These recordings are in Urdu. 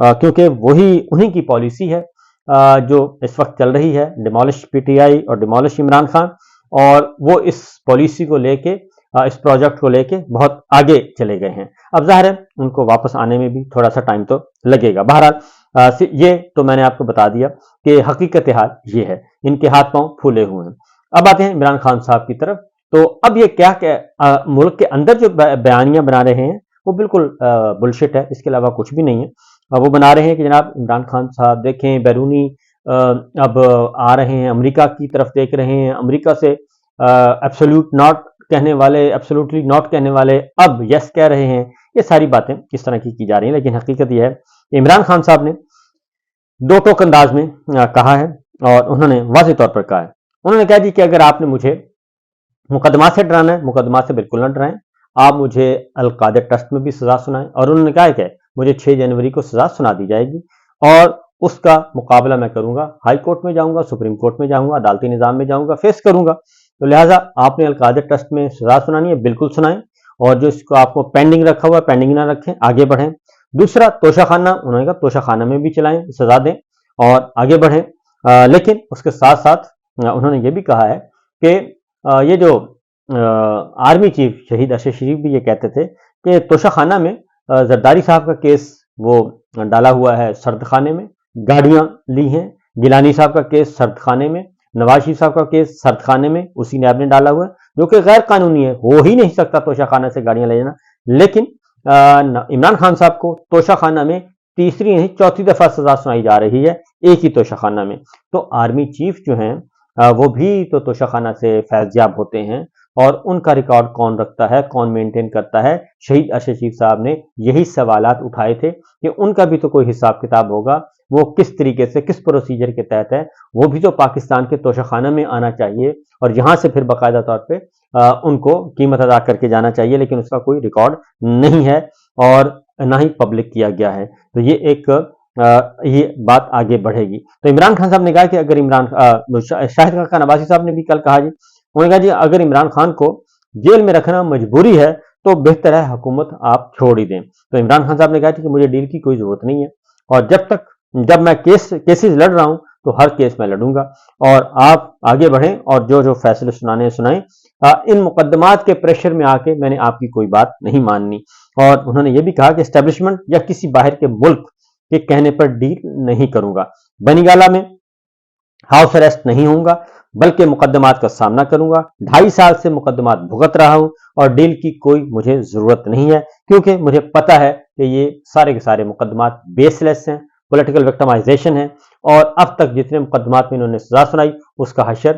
کیونکہ وہی انہی کی پالیسی ہے جو اس وقت چل رہی ہے، ڈیمولش پی ٹی آئی اور ڈیمولش عمران خان، اور وہ اس پالیسی کو لے کے، اس پروجیکٹ کو لے کے بہت آگے چلے گئے ہیں۔ اب ظاہر ہے ان کو واپس آنے میں بھی تھوڑا سا ٹائم تو لگے گا۔ بہرحال یہ تو میں نے آپ کو بتا دیا کہ حقیقت حال یہ ہے، ان کے ہاتھ پاؤں پھولے ہوئے ہیں۔ اب آتے ہیں عمران خان صاحب کی طرف، تو اب یہ کیا کہ ملک کے اندر جو بیانیاں بنا رہے ہیں وہ بالکل بلشٹ ہے، اس کے علاوہ کچھ بھی نہیں ہے۔ وہ بنا رہے ہیں کہ جناب عمران خان صاحب دیکھیں بیرونی اب آ رہے ہیں، امریکہ کی طرف دیکھ رہے ہیں، امریکہ سے ایبسولوٹلی ناٹ کہنے والے اب یس کہہ رہے ہیں۔ یہ ساری باتیں کس طرح کی جا رہی ہیں، لیکن حقیقت یہ ہے کہ عمران خان صاحب نے دو ٹوک انداز میں کہا ہے، اور انہوں نے واضح طور پر کہا ہے۔ انہوں نے کہا جی کہ اگر آپ نے مجھے مقدمات سے ڈرانا ہے، مقدمات سے بالکل نہ ڈرائیں، آپ مجھے القاعدہ ٹرسٹ میں بھی سزا سنائیں، اور انہوں نے کہا ہے کہ مجھے 6 جنوری کو سزا سنا دی جائے گی، اور اس کا مقابلہ میں کروں گا، ہائی کورٹ میں جاؤں گا، سپریم کورٹ میں جاؤں گا، عدالتی نظام میں جاؤں گا، فیس کروں گا۔ تو لہٰذا آپ نے القاعدہ ٹرسٹ میں سزا سنانی ہے، بالکل سنائیں، اور جو اس کو آپ کو پینڈنگ رکھا ہوا ہے پینڈنگ نہ رکھیں، آگے بڑھیں۔ دوسرا توشہ خانہ، انہوں نے کہا توشہ خانہ میں بھی چلائیں، سزا دیں اور آگے بڑھیں، لیکن اس کے ساتھ ساتھ انہوں نے یہ بھی کہا ہے کہ یہ جو آرمی چیف شہید ارشد شریف بھی یہ کہتے تھے کہ توشہ خانہ میں زرداری صاحب کا کیس وہ ڈالا ہوا ہے سرد خانے میں، گاڑیاں لی ہیں، گیلانی صاحب کا کیس سرد خانے میں، نواز شریف صاحب کا کیس سرد خانے میں اسی نیب نے ڈالا ہوا ہے، جو کہ غیر قانونی ہے، ہو ہی نہیں سکتا توشہ خانہ سے گاڑیاں لے جانا۔ لیکن عمران خان صاحب کو توشہ خانہ میں تیسری نہیں 4تھی دفعہ سزا سنائی جا رہی ہے ایک ہی توشہ خانہ میں۔ تو آرمی چیف جو ہیں وہ بھی تو توشہ خانہ سے فیض یاب ہوتے ہیں، اور ان کا ریکارڈ کون رکھتا ہے، کون مینٹین کرتا ہے؟ شہید ارشد شریف صاحب نے یہی سوالات اٹھائے تھے کہ ان کا بھی تو کوئی حساب کتاب ہوگا، وہ کس طریقے سے کس پروسیجر کے تحت ہے، وہ بھی تو پاکستان کے توشہ خانہ میں آنا چاہیے، اور یہاں سے پھر باقاعدہ طور پہ ان کو قیمت ادا کر کے جانا چاہیے، لیکن اس کا کوئی ریکارڈ نہیں ہے اور نہ ہی پبلک کیا گیا ہے۔ تو یہ بات آگے بڑھے گی۔ تو عمران خان صاحب نے کہا کہ اگر شاہد خاقان عباسی صاحب نے بھی کل کہا جی، انہوں نے کہا جی اگر عمران خان کو جیل میں رکھنا مجبوری ہے تو بہتر ہے حکومت آپ چھوڑ ہی دیں۔ تو عمران خان صاحب نے کہا کہ مجھے ڈیل کی کوئی ضرورت نہیں ہے، اور جب میں کیسز لڑ رہا ہوں تو ہر کیس میں لڑوں گا، اور آپ آگے بڑھیں اور جو فیصلے سنانے سنائیں، ان مقدمات کے پریشر میں آ کے میں نے آپ کی کوئی بات نہیں ماننی۔ اور انہوں نے یہ بھی کہا کہ اسٹیبلشمنٹ یا کسی باہر کے ملک کے کہنے پر ڈیل نہیں کروں گا، بنی گالہ میں ہاؤس اریسٹ نہیں ہوں گا، بلکہ مقدمات کا سامنا کروں گا۔ 2.5 سال سے مقدمات بھگت رہا ہوں، اور ڈیل کی کوئی مجھے ضرورت نہیں ہے، کیونکہ مجھے پتا ہے کہ یہ سارے کے سارے مقدمات بیس لیس ہیں، پولیٹیکل وکٹمائزیشن ہے، اور اب تک جتنے مقدمات میں انہوں نے سزا سنائی اس کا حشر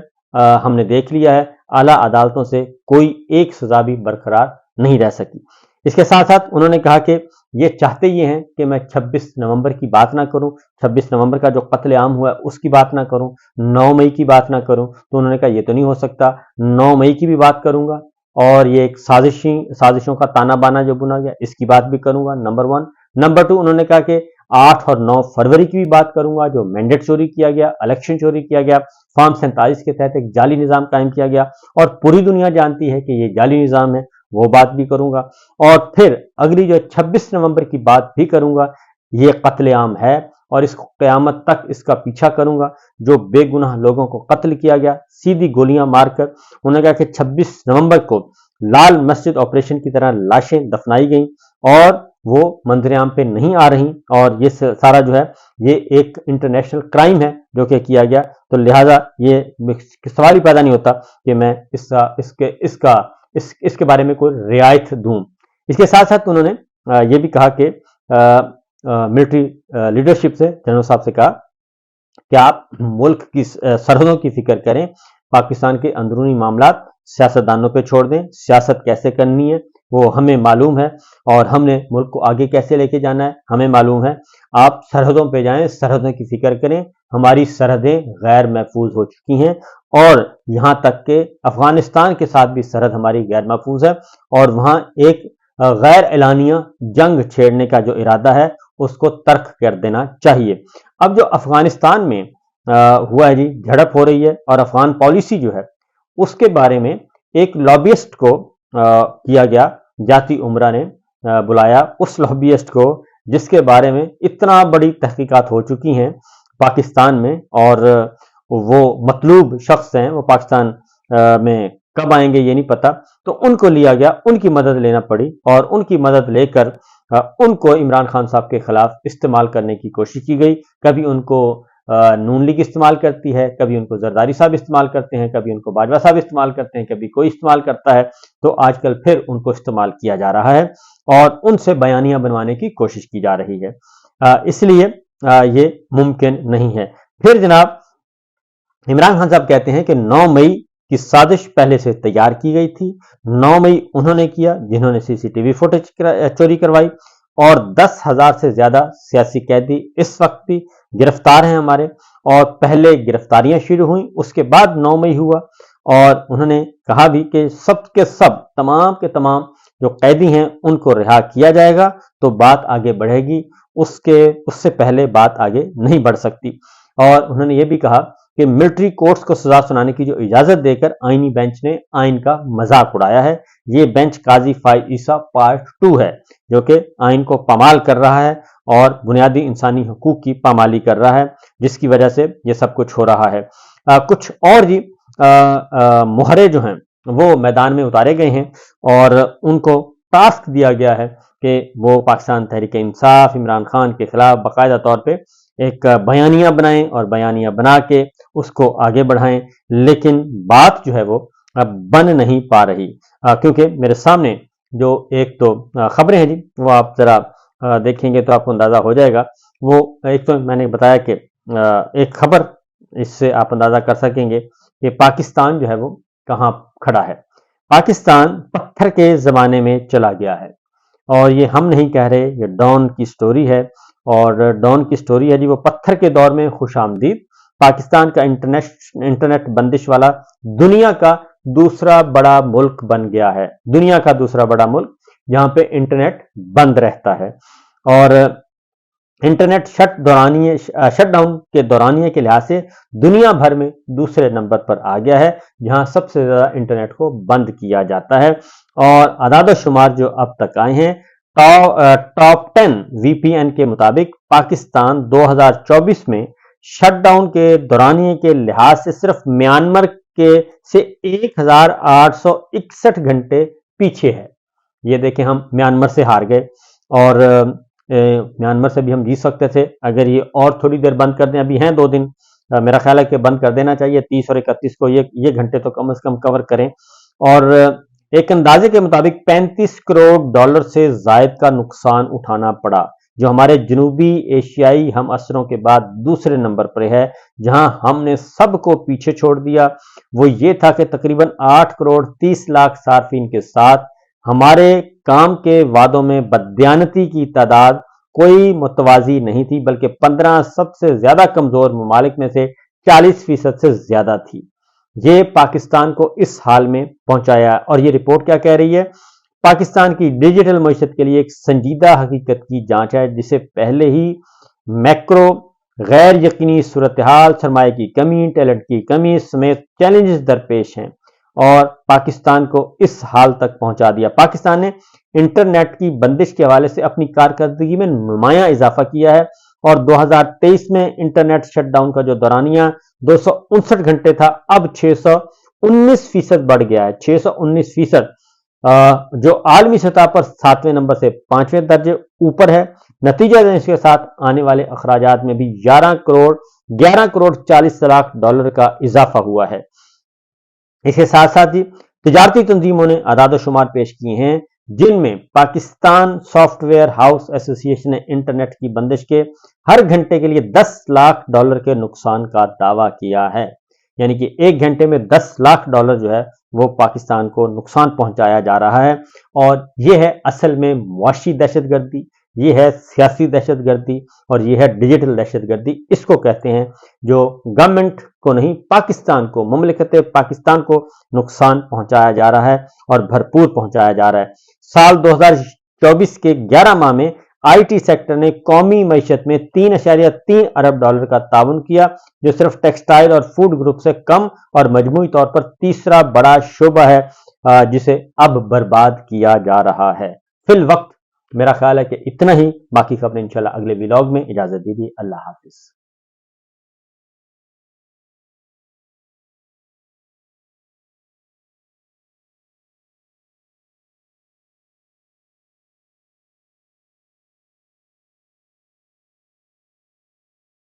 ہم نے دیکھ لیا ہے، اعلیٰ عدالتوں سے کوئی ایک سزا بھی برقرار نہیں رہ سکی۔ اس کے ساتھ ساتھ انہوں نے کہا کہ یہ چاہتے یہ ہیں کہ میں 26 نومبر کی بات نہ کروں، 26 نومبر کا جو قتل عام ہوا ہے اس کی بات نہ کروں، 9 مئی کی بات نہ کروں۔ تو انہوں نے کہا یہ تو نہیں ہو سکتا، 9 مئی کی بھی بات کروں گا، اور یہ ایک سازشوں کا تانا بانا جو بنا گیا اس کی بات بھی کروں گا، نمبر 1۔ نمبر 2 انہوں نے کہا کہ 8 اور 9 فروری کی بھی بات کروں گا، جو مینڈیٹ چوری کیا گیا، الیکشن چوری کیا گیا، فارم 47 کے تحت ایک جعلی نظام قائم کیا گیا، اور پوری دنیا جانتی ہے کہ یہ جعلی نظام ہے، وہ بات بھی کروں گا۔ اور پھر اگلی جو 26 نومبر کی بات بھی کروں گا، یہ قتل عام ہے، اور اس قیامت تک اس کا پیچھا کروں گا، جو بے گناہ لوگوں کو قتل کیا گیا سیدھی گولیاں مار کر۔ انہوں نے کہا کہ 26 نومبر کو لال مسجد آپریشن کی طرح لاشیں دفنائی گئیں، اور وہ منظر عام پہ نہیں آ رہی، اور یہ سارا جو ہے یہ ایک انٹرنیشنل کرائم ہے جو کہ کیا گیا۔ تو لہٰذا یہ سوال ہی پیدا نہیں ہوتا کہ میں اس کے بارے میں کوئی رعایت دوں۔ اس کے ساتھ ساتھ انہوں نے یہ بھی کہا کہ ملٹری لیڈرشپ سے، جنرل صاحب سے کہا کہ آپ ملک کی سرحدوں کی فکر کریں، پاکستان کے اندرونی معاملات سیاستدانوں پہ چھوڑ دیں، سیاست کیسے کرنی ہے وہ ہمیں معلوم ہے، اور ہم نے ملک کو آگے کیسے لے کے جانا ہے ہمیں معلوم ہے۔ آپ سرحدوں پہ جائیں، سرحدوں کی فکر کریں، ہماری سرحدیں غیر محفوظ ہو چکی ہیں، اور یہاں تک کہ افغانستان کے ساتھ بھی سرحد ہماری غیر محفوظ ہے، اور وہاں ایک غیر اعلانیہ جنگ چھیڑنے کا جو ارادہ ہے اس کو ترک کر دینا چاہیے۔ اب جو افغانستان میں ہوا ہے جی، جھڑپ ہو رہی ہے، اور افغان پالیسی جو ہے اس کے بارے میں ایک لابیسٹ کو کیا گیا، جاتی عمرہ نے بلایا، اس لابیسٹ کو جس کے بارے میں اتنا بڑی تحقیقات ہو چکی ہیں پاکستان میں، اور وہ مطلوب شخص ہیں، وہ پاکستان میں کب آئیں گے یہ نہیں پتا، تو ان کو لیا گیا، ان کی مدد لینا پڑی، اور ان کی مدد لے کر ان کو عمران خان صاحب کے خلاف استعمال کرنے کی کوشش کی گئی۔ کبھی ان کو نون لیگ استعمال کرتی ہے، کبھی ان کو زرداری صاحب استعمال کرتے ہیں، کبھی ان کو باجوہ صاحب استعمال کرتے ہیں، کبھی کوئی استعمال کرتا ہے، تو آج کل پھر ان کو استعمال کیا جا رہا ہے اور ان سے بیانیہ بنوانے کی کوشش کی جا رہی ہے۔ اس لیے یہ ممکن نہیں ہے۔ پھر جناب عمران خان صاحب کہتے ہیں کہ 9 مئی کی سازش پہلے سے تیار کی گئی تھی، 9 مئی انہوں نے کیا جنہوں نے CCTV فوٹیج چوری کروائی، اور 10,000 سے زیادہ سیاسی قیدی اس وقت بھی گرفتار ہیں ہمارے، اور پہلے گرفتاریاں شروع ہوئیں، اس کے بعد 9 مئی ہوا، اور انہوں نے کہا بھی کہ سب کے سب تمام کے تمام جو قیدی ہیں ان کو رہا کیا جائے گا تو بات آگے بڑھے گی، اس سے پہلے بات آگے نہیں بڑھ سکتی۔ اور انہوں نے یہ بھی کہا کہ ملٹری کورٹس کو سزا سنانے کی جو اجازت دے کر آئینی بینچ نے آئین کا مذاق اڑایا ہے۔ یہ بینچ قاضی فائز عیسیٰ پارٹ 2 ہے، جو کہ آئین کو پامال کر رہا ہے اور بنیادی انسانی حقوق کی پامالی کر رہا ہے، جس کی وجہ سے یہ سب کچھ ہو رہا ہے۔ کچھ اور جی مہرے جو ہیں وہ میدان میں اتارے گئے ہیں، اور ان کو ٹاسک دیا گیا ہے کہ وہ پاکستان تحریک انصاف عمران خان کے خلاف باقاعدہ طور پہ ایک بیانیہ بنائیں اور بیانیہ بنا کے اس کو آگے بڑھائیں، لیکن بات جو ہے وہ بن نہیں پا رہی، کیونکہ میرے سامنے جو ایک تو خبریں ہیں جی وہ آپ ذرا دیکھیں گے تو آپ کو اندازہ ہو جائے گا۔ وہ ایک تو میں نے بتایا کہ ایک خبر، اس سے آپ اندازہ کر سکیں گے کہ پاکستان جو ہے وہ کہاں کھڑا ہے۔ پاکستان پتھر کے زمانے میں چلا گیا ہے، اور یہ ہم نہیں کہہ رہے، یہ ڈان کی سٹوری ہے، اور ڈان کی سٹوری ہے جی وہ پتھر کے دور میں خوش آمدید۔ پاکستان کا انٹرنیٹ بندش والا دنیا کا دوسرا بڑا ملک بن گیا ہے، دنیا کا دوسرا بڑا ملک جہاں پہ انٹرنیٹ بند رہتا ہے، اور انٹرنیٹ شٹ ڈاؤن کے دورانیے کے لحاظ سے دنیا بھر میں دوسرے نمبر پر آ گیا ہے، جہاں سب سے زیادہ انٹرنیٹ کو بند کیا جاتا ہے۔ اور اعداد و شمار جو اب تک آئے ہیں، ٹاپ 10 VPN کے مطابق پاکستان 2024 میں شٹ ڈاؤن کے دورانیے کے لحاظ سے صرف میانمار سے 1861 گھنٹے پیچھے ہے۔ یہ دیکھیں ہم میانمار سے ہار گئے، اور میانمار سے بھی ہم جیت سکتے تھے اگر یہ اور تھوڑی دیر بند کر دیں، ابھی ہیں 2 دن، میرا خیال ہے کہ بند کر دینا چاہیے، 30 اور 31 کو یہ گھنٹے تو کم از کم کور کریں۔ اور ایک اندازے کے مطابق 35 کروڑ ڈالر سے زائد کا نقصان اٹھانا پڑا، جو ہمارے جنوبی ایشیائی ہم اثروں کے بعد دوسرے نمبر پر ہے۔ جہاں ہم نے سب کو پیچھے چھوڑ دیا وہ یہ تھا کہ تقریباً 8 کروڑ 30 لاکھ صارفین کے ساتھ ہمارے کام کے وعدوں میں بددیانتی کی تعداد کوئی متوازی نہیں تھی، بلکہ 15 سب سے زیادہ کمزور ممالک میں سے 40% سے زیادہ تھی۔ یہ پاکستان کو اس حال میں پہنچایا، اور یہ رپورٹ کیا کہہ رہی ہے؟ پاکستان کی ڈیجیٹل معیشت کے لیے ایک سنجیدہ حقیقت کی جانچ ہے، جسے پہلے ہی میکرو غیر یقینی صورتحال، سرمایہ کی کمی، ٹیلنٹ کی کمی سمیت چیلنجز درپیش ہیں، اور پاکستان کو اس حال تک پہنچا دیا۔ پاکستان نے انٹرنیٹ کی بندش کے حوالے سے اپنی کارکردگی میں نمایاں اضافہ کیا ہے، اور 2023 میں انٹرنیٹ شٹ ڈاؤن کا جو دورانیہ 259 گھنٹے تھا، اب 619% بڑھ گیا ہے، 619%، جو عالمی سطح پر 7ویں نمبر سے 5ویں درجے اوپر ہے۔ نتیجہ اس کے ساتھ آنے والے اخراجات میں بھی 11 کروڑ 40 لاکھ ڈالر کا اضافہ ہوا ہے۔ اس کے ساتھ ساتھ ہی تجارتی تنظیموں نے اعداد و شمار پیش کیے ہیں، جن میں پاکستان سافٹ ویئر ہاؤس ایسوسی ایشن نے انٹرنیٹ کی بندش کے ہر گھنٹے کے لیے 10 لاکھ ڈالر کے نقصان کا دعویٰ کیا ہے، یعنی کہ ایک گھنٹے میں 10 لاکھ ڈالر جو ہے وہ پاکستان کو نقصان پہنچایا جا رہا ہے۔ اور یہ ہے اصل میں معاشی دہشت گردی، یہ ہے سیاسی دہشت گردی، اور یہ ہے ڈیجیٹل دہشت گردی۔ اس کو کہتے ہیں جو گورنمنٹ کو نہیں، پاکستان کو، مملکت پاکستان کو نقصان پہنچایا جا رہا ہے، اور بھرپور پہنچایا جا رہا ہے۔ سال 2024 کے 11 ماہ میں IT سیکٹر نے قومی معیشت میں 3.3 ارب ڈالر کا تعاون کیا، جو صرف ٹیکسٹائل اور فوڈ گروپ سے کم، اور مجموعی طور پر تیسرا بڑا شعبہ ہے جسے اب برباد کیا جا رہا ہے۔ فی الوقت تو میرا خیال ہے کہ اتنا ہی، باقی خبریں انشاءاللہ اگلے ولاگ میں۔ اجازت دیجیے، اللہ حافظ۔